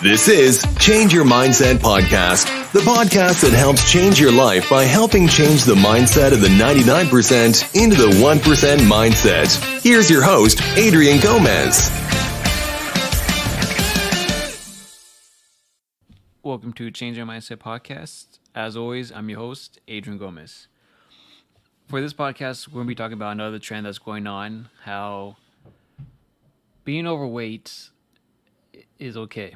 This is Change Your Mindset Podcast, the podcast that helps change your life by helping change the mindset of the 99% into the 1% mindset. Here's your host, Adrian Gomez. Welcome to Change Your Mindset Podcast. As always, I'm your host, Adrian Gomez. For this podcast, we're going to be talking about another trend that's going on, how being overweight is okay.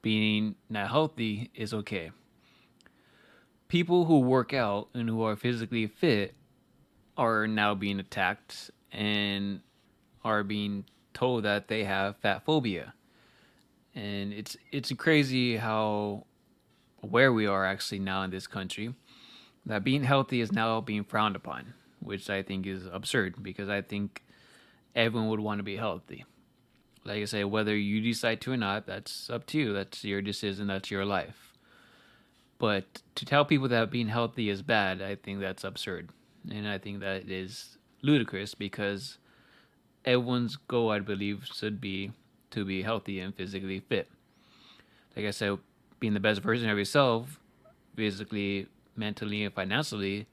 Being not healthy is okay. People who work out and who are physically fit are now being attacked and are being told that they have fat phobia. And it's crazy how aware we are actually now in this country that being healthy is now being frowned upon, which I think is absurd because I think everyone would want to be healthy. Like I say, whether you decide to or not, that's up to you. That's your decision. That's your life. But to tell people that being healthy is bad, I think that's absurd. And I think that is ludicrous because everyone's goal, I believe, should be to be healthy and physically fit. Like I said, being the best version of yourself, physically, mentally, and financially,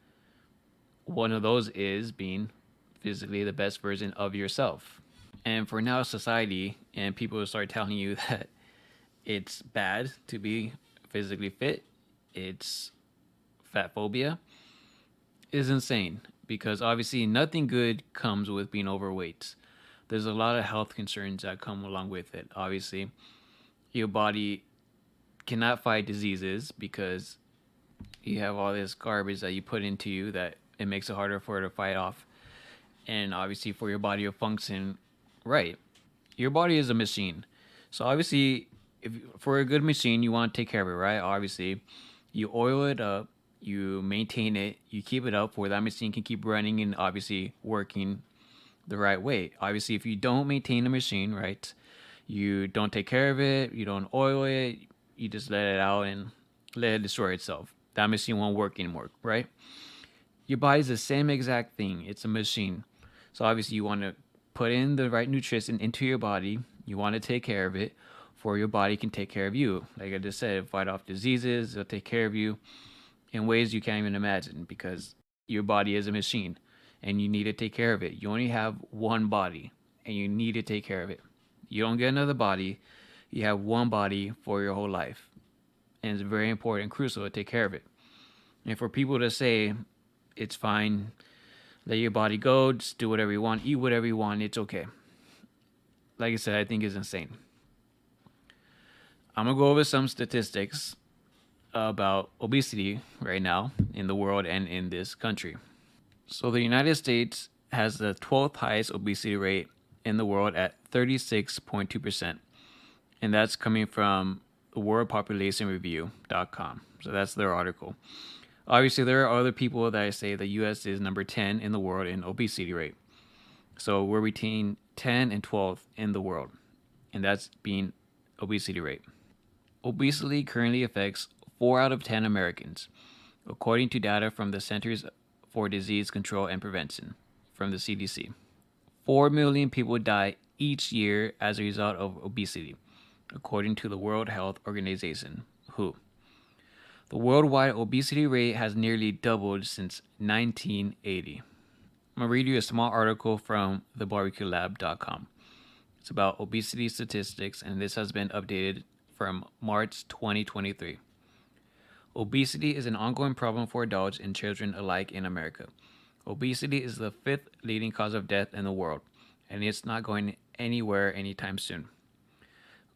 one of those is being physically the best version of yourself. And for now, society and people start telling you that it's bad to be physically fit, it's fat phobia, is insane because obviously nothing good comes with being overweight. There's a lot of health concerns that come along with it. Obviously, your body cannot fight diseases because you have all this garbage that you put into you that it makes it harder for it to fight off. And obviously for your body to function right, your body is a machine. So obviously, if for a good machine, you want to take care of it, right? Obviously, you oil it up, you maintain it, you keep it up where that machine can keep running and obviously working the right way. Obviously, if you don't maintain the machine, right, you don't take care of it, you don't oil it, you just let it out and let it destroy itself. That machine won't work anymore, right? Your body's the same exact thing. It's a machine. So obviously you want to put in the right nutrition into your body. You want to take care of it for your body can take care of you. Like I just said, fight off diseases, it'll take care of you in ways you can't even imagine because your body is a machine and you need to take care of it. You only have one body and you need to take care of it. You don't get another body. You have one body for your whole life. And it's very important and crucial to take care of it. And for people to say it's fine, let your body go, just do whatever you want, eat whatever you want, it's okay. Like I said, I think it's insane. I'm going to go over some statistics about obesity right now in the world and in this country. So the United States has the 12th highest obesity rate in the world at 36.2%. And that's coming from the worldpopulationreview.com. So that's their article. Obviously, there are other people that say the U.S. is number 10 in the world in obesity rate. So we're between 10 and 12th in the world, and that's being obesity rate. Obesity currently affects 4 out of 10 Americans, according to data from the Centers for Disease Control and Prevention, from the CDC. 4 million people die each year as a result of obesity, according to the World Health Organization, WHO. The worldwide obesity rate has nearly doubled since 1980. I'm going to read you a small article from thebarbecuelab.com. It's about obesity statistics, and this has been updated from March 2023. Obesity is an ongoing problem for adults and children alike in America. Obesity is the 5th leading cause of death in the world, and it's not going anywhere anytime soon.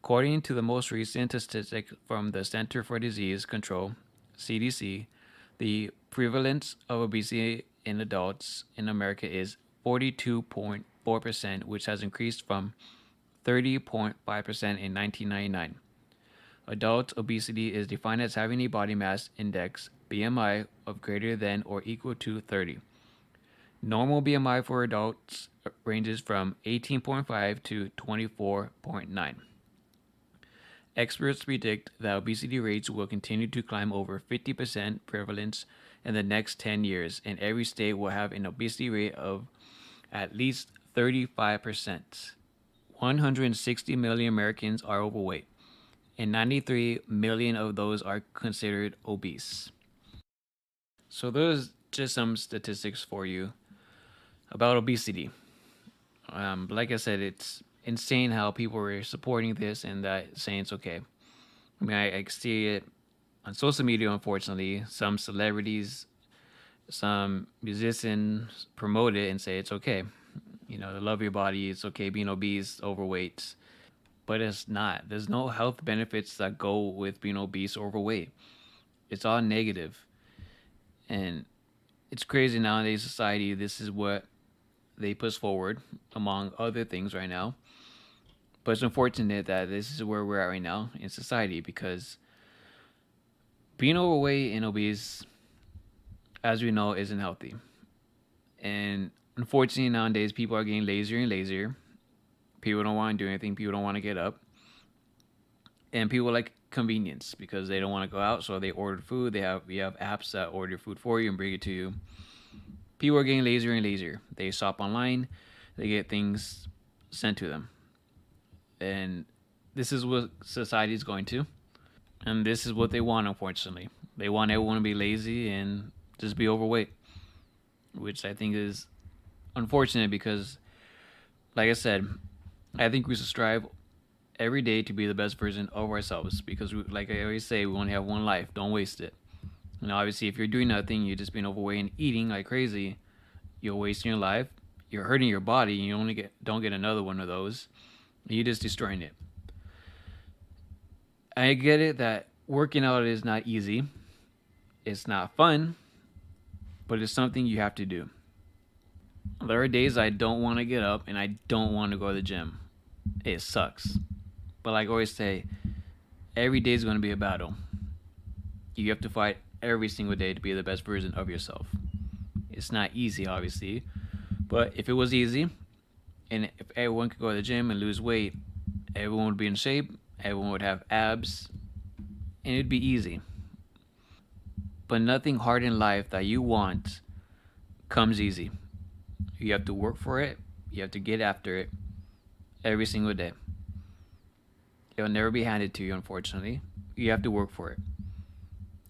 According to the most recent statistic from the Center for Disease Control, CDC, the prevalence of obesity in adults in America is 42.4%, which has increased from 30.5% in 1999. Adult obesity is defined as having a body mass index, BMI, of greater than or equal to 30. Normal BMI for adults ranges from 18.5 to 24.9. Experts predict that obesity rates will continue to climb over 50% prevalence in the next 10 years, and every state will have an obesity rate of at least 35%. 160 million Americans are overweight, and 93 million of those are considered obese. So those just some statistics for you about obesity. Like I said, it's insane how people are supporting this and that saying it's okay. I mean, I see it on social media, unfortunately. Some celebrities, some musicians promote it and say it's okay. To love your body, it's okay being obese, overweight. But it's not. There's no health benefits that go with being obese or overweight. It's all negative. And it's crazy nowadays society, this is what they push forward among other things right now. But it's unfortunate that this is where we're at right now in society, because being overweight and obese, as we know, isn't healthy. And unfortunately nowadays people are getting lazier and lazier. People don't want to do anything. People don't want to get up. And people like convenience because they don't want to go out, so they order food. We have apps that order food for you and bring it to you. People are getting lazier and lazier. They shop online, they get things sent to them. And this is what society is going to. And this is what they want, unfortunately. They want everyone to be lazy and just be overweight, which I think is unfortunate because, like I said, I think we should strive every day to be the best version of ourselves because, like I always say, we only have one life. Don't waste it. Obviously, if you're doing nothing, you're just being overweight and eating like crazy, you're wasting your life. You're hurting your body. And you don't get another one of those. You're just destroying it. I get it that working out is not easy. It's not fun, but it's something you have to do. There are days I don't want to get up and I don't want to go to the gym. It sucks. But like I always say, every day is going to be a battle. You have to fight every single day to be the best version of yourself. It's not easy, obviously. But if it was easy, and if everyone could go to the gym and lose weight, everyone would be in shape, everyone would have abs, and it'd be easy. But nothing hard in life that you want comes easy. You have to work for it, you have to get after it every single day. It'll never be handed to you, unfortunately. You have to work for it.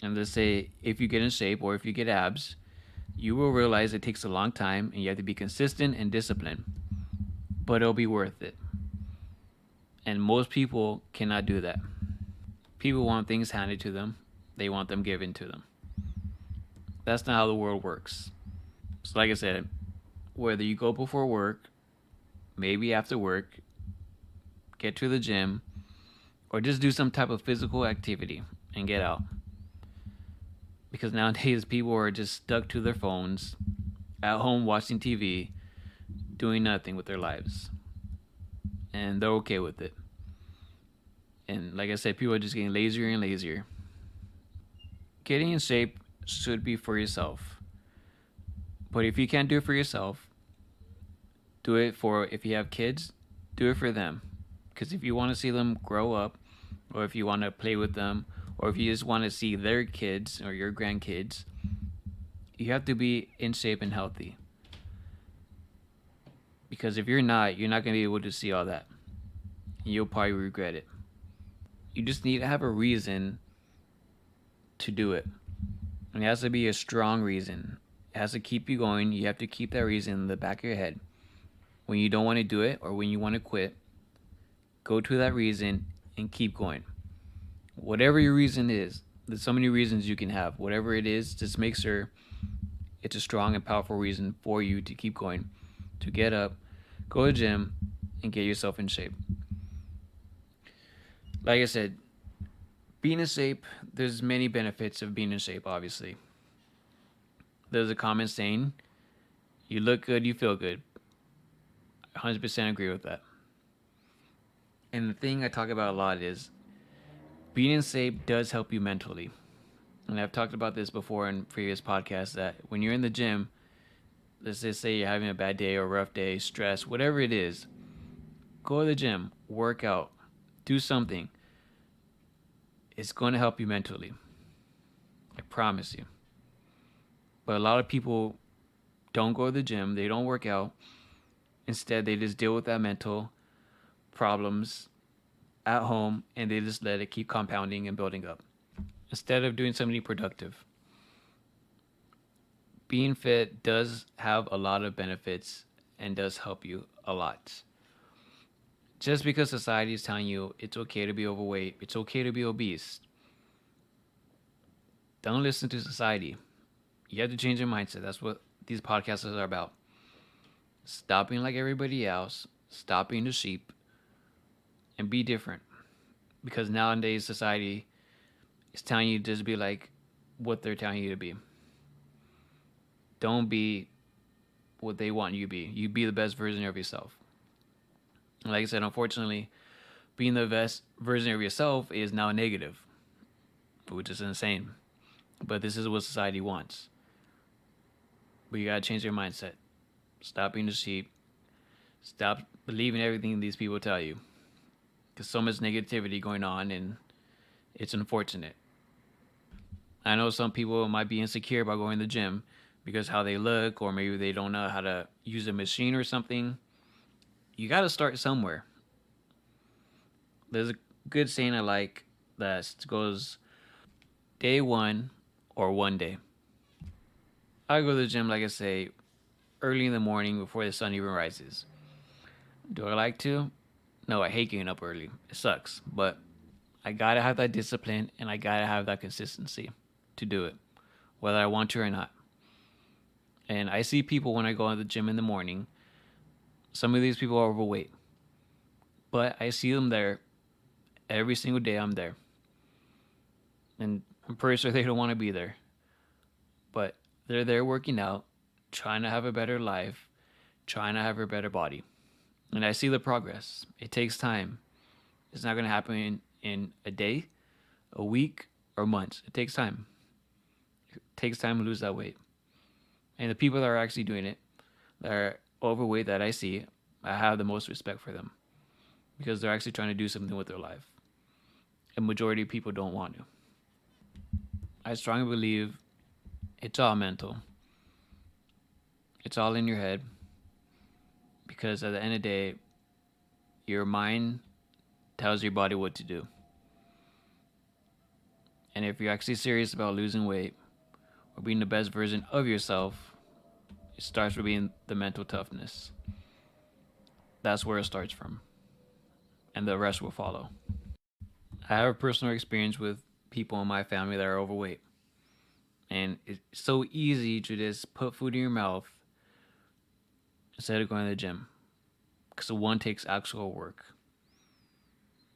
And let's say if you get in shape or if you get abs, you will realize it takes a long time and you have to be consistent and disciplined. But it'll be worth it. And most people cannot do that. People want things handed to them. They want them given to them. That's not how the world works. So like I said, whether you go before work, maybe after work, get to the gym, or just do some type of physical activity and get out. Because nowadays people are just stuck to their phones, at home watching TV, doing nothing with their lives. And they're okay with it. And like I said, people are just getting lazier and lazier. Getting in shape should be for yourself. But if you can't do it for yourself, do it for, if you have kids, do it for them. Because if you want to see them grow up, or if you want to play with them, or if you just want to see their kids or your grandkids, you have to be in shape and healthy. Because if you're not going to be able to see all that. You'll probably regret it. You just need to have a reason to do it. And it has to be a strong reason. It has to keep you going. You have to keep that reason in the back of your head. When you don't want to do it or when you want to quit, go to that reason and keep going. Whatever your reason is, there's so many reasons you can have. Whatever it is, just make sure it's a strong and powerful reason for you to keep going, to get up, go to the gym, and get yourself in shape. Like I said, being in shape, there's many benefits of being in shape, obviously. There's a common saying, you look good, you feel good. 100% agree with that. And the thing I talk about a lot is being in shape does help you mentally. And I've talked about this before in previous podcasts that when you're in the gym, let's just say you're having a bad day or a rough day, stress, whatever it is, go to the gym, work out, do something. It's going to help you mentally. I promise you. But a lot of people don't go to the gym, they don't work out. Instead, they just deal with that mental problems at home and they just let it keep compounding and building up instead of doing something productive. Being fit does have a lot of benefits and does help you a lot. Just because society is telling you it's okay to be overweight, it's okay to be obese, don't listen to society. You have to change your mindset. That's what these podcasts are about. Stop being like everybody else, stop being the sheep, and be different. Because nowadays society is telling you to just be like what they're telling you to be. Don't be what they want you to be. You be the best version of yourself. Like I said, unfortunately, being the best version of yourself is now negative, which is insane. But this is what society wants. But you gotta change your mindset. Stop being the sheep. Stop believing everything these people tell you. Because so much negativity going on, and it's unfortunate. I know some people might be insecure about going to the gym because how they look, or maybe they don't know how to use a machine or something. You got to start somewhere. There's a good saying I like that goes, day one or one day. I go to the gym, like I say, early in the morning before the sun even rises. Do I like to? No, I hate getting up early. It sucks. But I got to have that discipline and I got to have that consistency to do it, whether I want to or not. And I see people when I go to the gym in the morning. Some of these people are overweight, but I see them there every single day. I'm there, and I'm pretty sure they don't want to be there, but they're there working out, trying to have a better life, trying to have a better body. And I see the progress. It takes time. It's not going to happen in a day, a week, or months. It takes time. It takes time to lose that weight. And the people that are actually doing it, that are overweight that I see, I have the most respect for them because they're actually trying to do something with their life. A majority of people don't want to. I strongly believe it's all mental. It's all in your head because at the end of the day, your mind tells your body what to do. And if you're actually serious about losing weight or being the best version of yourself, it starts with being the mental toughness. That's where it starts from. And the rest will follow. I have a personal experience with people in my family that are overweight. And it's so easy to just put food in your mouth instead of going to the gym. Because the one takes actual work.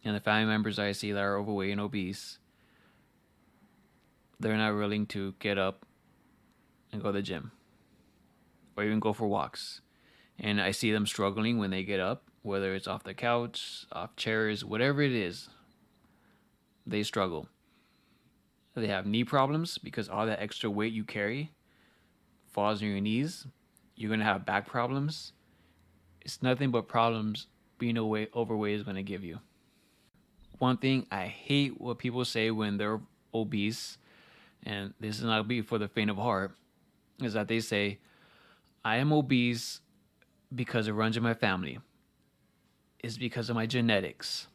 And the family members I see that are overweight and obese, they're not willing to get up and go to the gym. Or even go for walks. And I see them struggling when they get up, whether it's off the couch, off chairs, whatever it is, they struggle. They have knee problems because all that extra weight you carry falls on your knees. You're going to have back problems. It's nothing but problems being overweight is going to give you. One thing I hate what people say when they're obese, and this is not be for the faint of heart, is that they say, I am obese because it runs in my family. It's because of my genetics.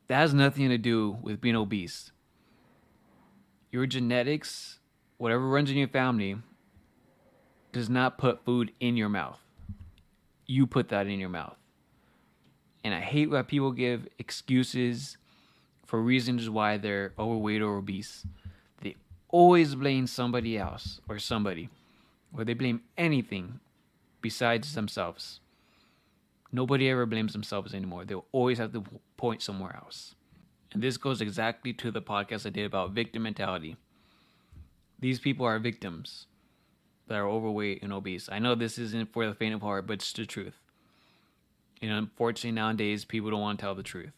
That has nothing to do with being obese. Your genetics, whatever runs in your family, does not put food in your mouth. You put that in your mouth. And I hate when people give excuses for reasons why they're overweight or obese. They always blame somebody else or somebody. Or they blame anything besides themselves. Nobody ever blames themselves anymore. They'll always have to point somewhere else. And this goes exactly to the podcast I did about victim mentality. These people are victims that are overweight and obese. I know this isn't for the faint of heart, but it's the truth. And unfortunately nowadays, people don't want to tell the truth.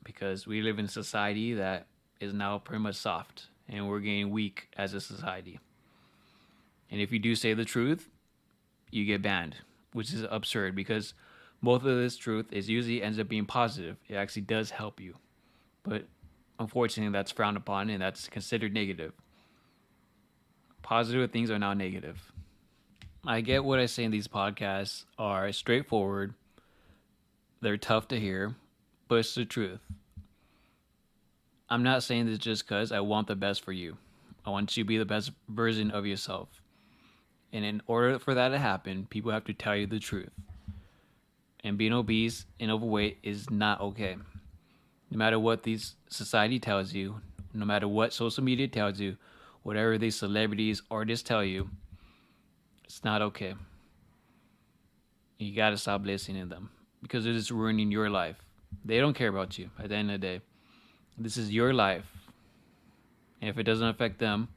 Because we live in a society that is now pretty much soft. And we're getting weak as a society. And if you do say the truth, you get banned, which is absurd because most of this truth is usually ends up being positive. It actually does help you. But unfortunately, that's frowned upon and that's considered negative. Positive things are now negative. I get what I say in these podcasts are straightforward. They're tough to hear, but it's the truth. I'm not saying this just because I want the best for you. I want you to be the best version of yourself. And in order for that to happen, people have to tell you the truth. And being obese and overweight is not okay. No matter what these society tells you, no matter what social media tells you, whatever these celebrities, artists tell you, it's not okay. You gotta stop listening to them because it is ruining your life. They don't care about you at the end of the day. This is your life. And if it doesn't affect them,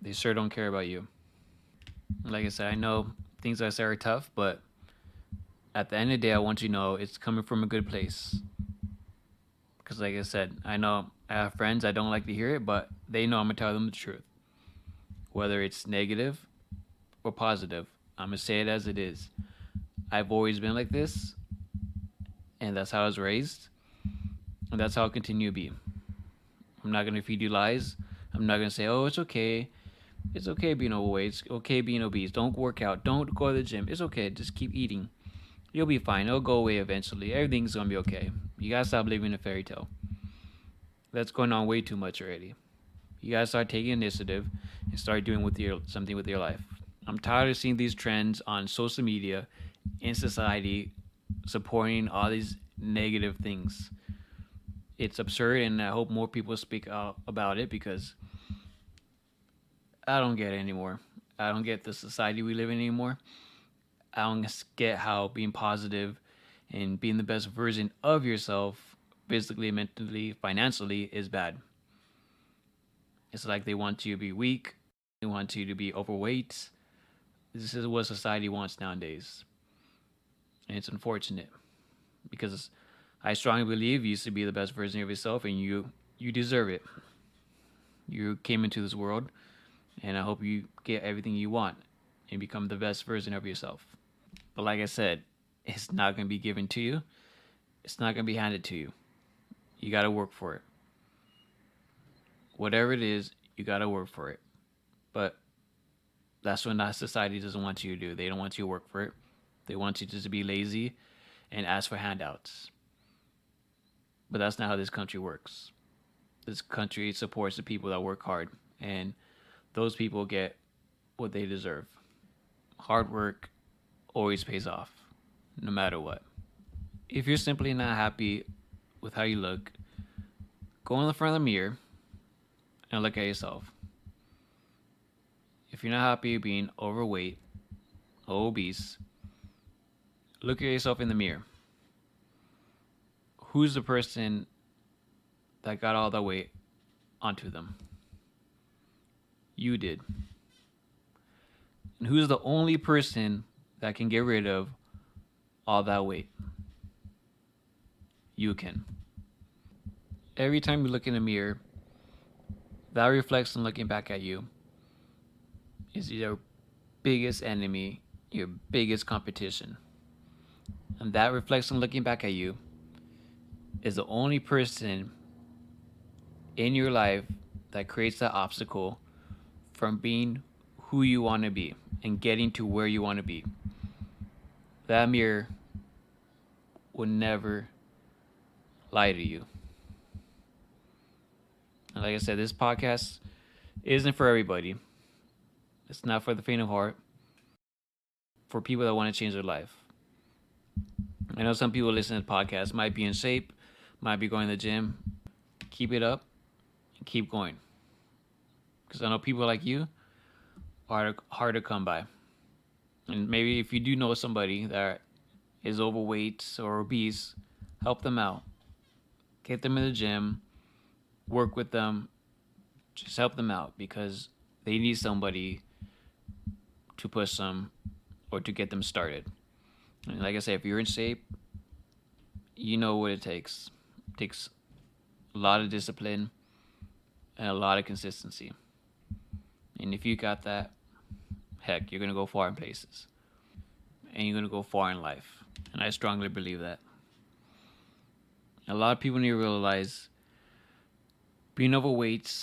they sure don't care about you. Like I said, I know things I say are tough, but at the end of the day, I want you to know it's coming from a good place. Because like I said, I know I have friends I don't like to hear it, but they know I'm going to tell them the truth. Whether it's negative or positive, I'm going to say it as it is. I've always been like this, and that's how I was raised, and that's how I'll continue to be. I'm not going to feed you lies. I'm not going to say, oh, it's okay. It's okay being overweight. It's okay being obese. Don't work out. Don't go to the gym. It's okay. Just keep eating. You'll be fine. It'll go away eventually. Everything's going to be okay. You got to stop living a fairy tale. That's going on way too much already. You got to start taking initiative and start doing something with your life. I'm tired of seeing these trends on social media, in society, supporting all these negative things. It's absurd, and I hope more people speak out about it because I don't get it anymore. I don't get the society we live in anymore. I don't get how being positive and being the best version of yourself, physically, mentally, financially, is bad. It's like they want you to be weak. They want you to be overweight. This is what society wants nowadays. And it's unfortunate because I strongly believe you should be the best version of yourself, and you deserve it. You came into this world, and I hope you get everything you want and become the best version of yourself. But like I said, it's not going to be given to you. It's not going to be handed to you. You got to work for it. Whatever it is, you got to work for it. But that's what that society doesn't want you to do. They don't want you to work for it. They want you just to be lazy and ask for handouts. But that's not how this country works. This country supports the people that work hard, and those people get what they deserve. Hard work always pays off, no matter what. If you're simply not happy with how you look, go in the front of the mirror and look at yourself. If you're not happy being overweight or obese, look at yourself in the mirror. Who's the person that got all that weight onto them? You did. And who's the only person that can get rid of all that weight? You can. Every time you look in the mirror, that reflection looking back at you is your biggest enemy, your biggest competition. And that reflection looking back at you is the only person in your life that creates that obstacle from being who you want to be and getting to where you want to be. That mirror will never lie to you. And like I said, this podcast isn't for everybody. It's not for the faint of heart. For people that want to change their life. I know some people listening to the podcast might be in shape, might be going to the gym. Keep it up and keep going. Because I know people like you are hard to come by. And maybe if you do know somebody that is overweight or obese, help them out. Get them in the gym. Work with them. Just help them out because they need somebody to push them or to get them started. And like I said, if you're in shape, you know what it takes. It takes a lot of discipline and a lot of consistency. And if you got that, heck, you're going to go far in places. And you're going to go far in life. And I strongly believe that. A lot of people need to realize being overweight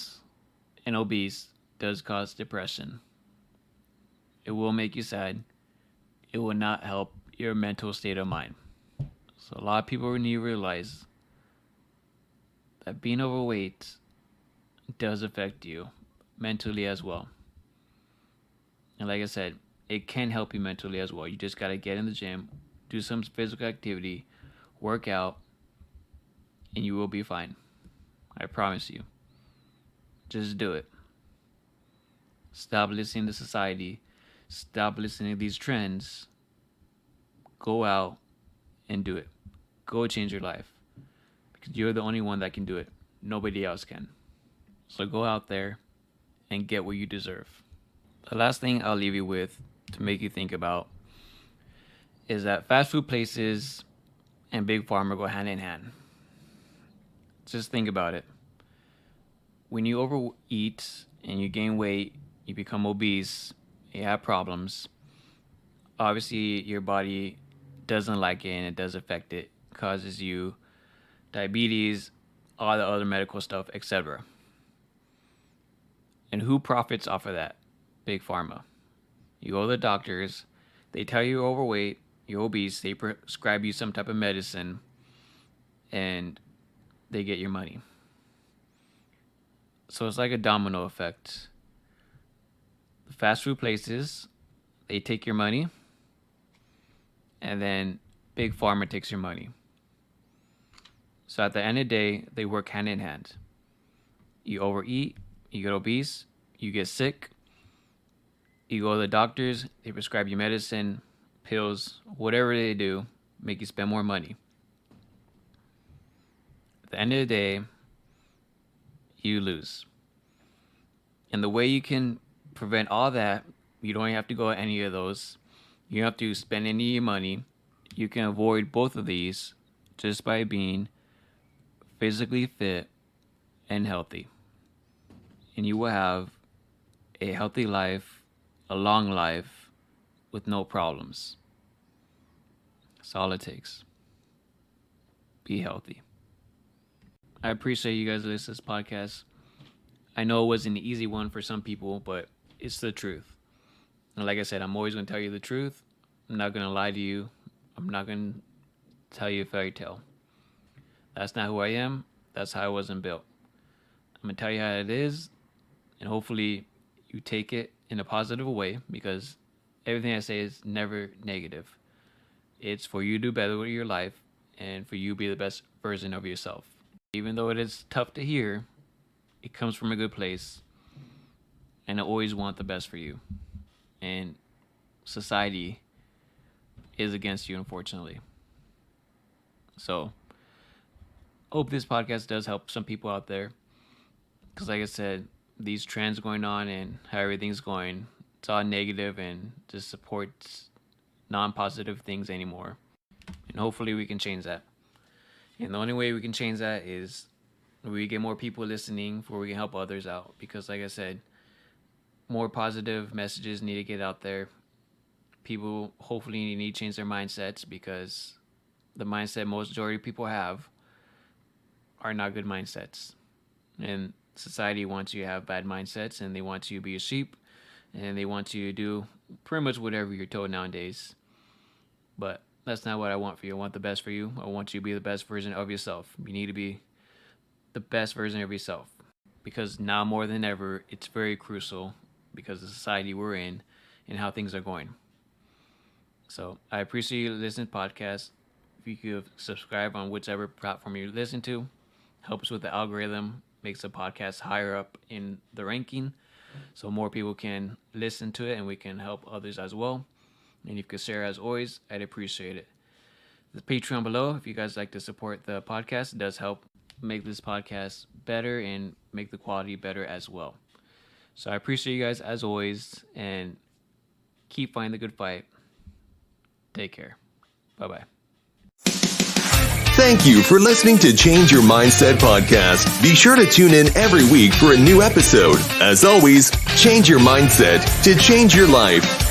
and obese does cause depression. It will make you sad. It will not help your mental state of mind. So a lot of people need to realize that being overweight does affect you mentally as well. And like I said, it can help you mentally as well. You just got to get in the gym, do some physical activity, work out, and you will be fine. I promise you. Just do it. Stop listening to society. Stop listening to these trends. Go out and do it. Go change your life. Because you're the only one that can do it. Nobody else can. So go out there and get what you deserve. The last thing I'll leave you with to make you think about is that fast food places and big pharma go hand in hand. Just think about it. When you overeat and you gain weight, you become obese, you have problems. Obviously, your body doesn't like it and it does affect it. It causes you diabetes, all the other medical stuff, etc. And who profits off of that? Big pharma. You go to the doctors, they tell you you're overweight, you're obese, they prescribe you some type of medicine, and they get your money. So it's like a domino effect. The fast food places, they take your money, and then big pharma takes your money. So at the end of the day, they work hand in hand. You overeat, you get obese, you get sick, you go to the doctors, they prescribe you medicine, pills, whatever they do, make you spend more money. At the end of the day, you lose. And the way you can prevent all that, you don't have to go to any of those. You don't have to spend any of your money. You can avoid both of these just by being physically fit and healthy. And you will have a healthy life, a long life, with no problems. That's all it takes. Be healthy. I appreciate you guys listening to this podcast. I know it wasn't an easy one for some people, but it's the truth. And like I said, I'm always going to tell you the truth. I'm not going to lie to you. I'm not going to tell you a fairy tale. That's not who I am. That's how I wasn't built. I'm going to tell you how it is, and hopefully you take it in a positive way, because everything I say is never negative. It's for you to do better with your life and for you to be the best version of yourself. Even though it is tough to hear, it comes from a good place, and I always want the best for you. And society is against you, unfortunately. So, hope this podcast does help some people out there. Because like I said, these trends going on and how everything's going, it's all negative and just supports non-positive things anymore. And hopefully we can change that. And the only way we can change that is we get more people listening, where we can help others out. Because like I said, more positive messages need to get out there. People hopefully need to change their mindsets, because the mindset most majority of people have are not good mindsets. And society wants you to have bad mindsets, and they want you to be a sheep, and they want you to do pretty much whatever you're told nowadays. But that's not what I want for you. I want the best for you. I want you to be the best version of yourself. You need to be the best version of yourself, because now more than ever, it's very crucial, because of the society we're in and how things are going. So I appreciate you listening to podcasts. If you could subscribe on whichever platform you listen to, helps with the algorithm, makes the podcast higher up in the ranking, so more people can listen to it and we can help others as well. And if you could share, as always, I'd appreciate it. The Patreon below, if you guys like to support the podcast, it does help make this podcast better and make the quality better as well. So I appreciate you guys as always, and keep fighting the good fight. Take care. Bye-bye. Thank you for listening to Change Your Mindset podcast. Be sure to tune in every week for a new episode. As always, change your mindset to change your life.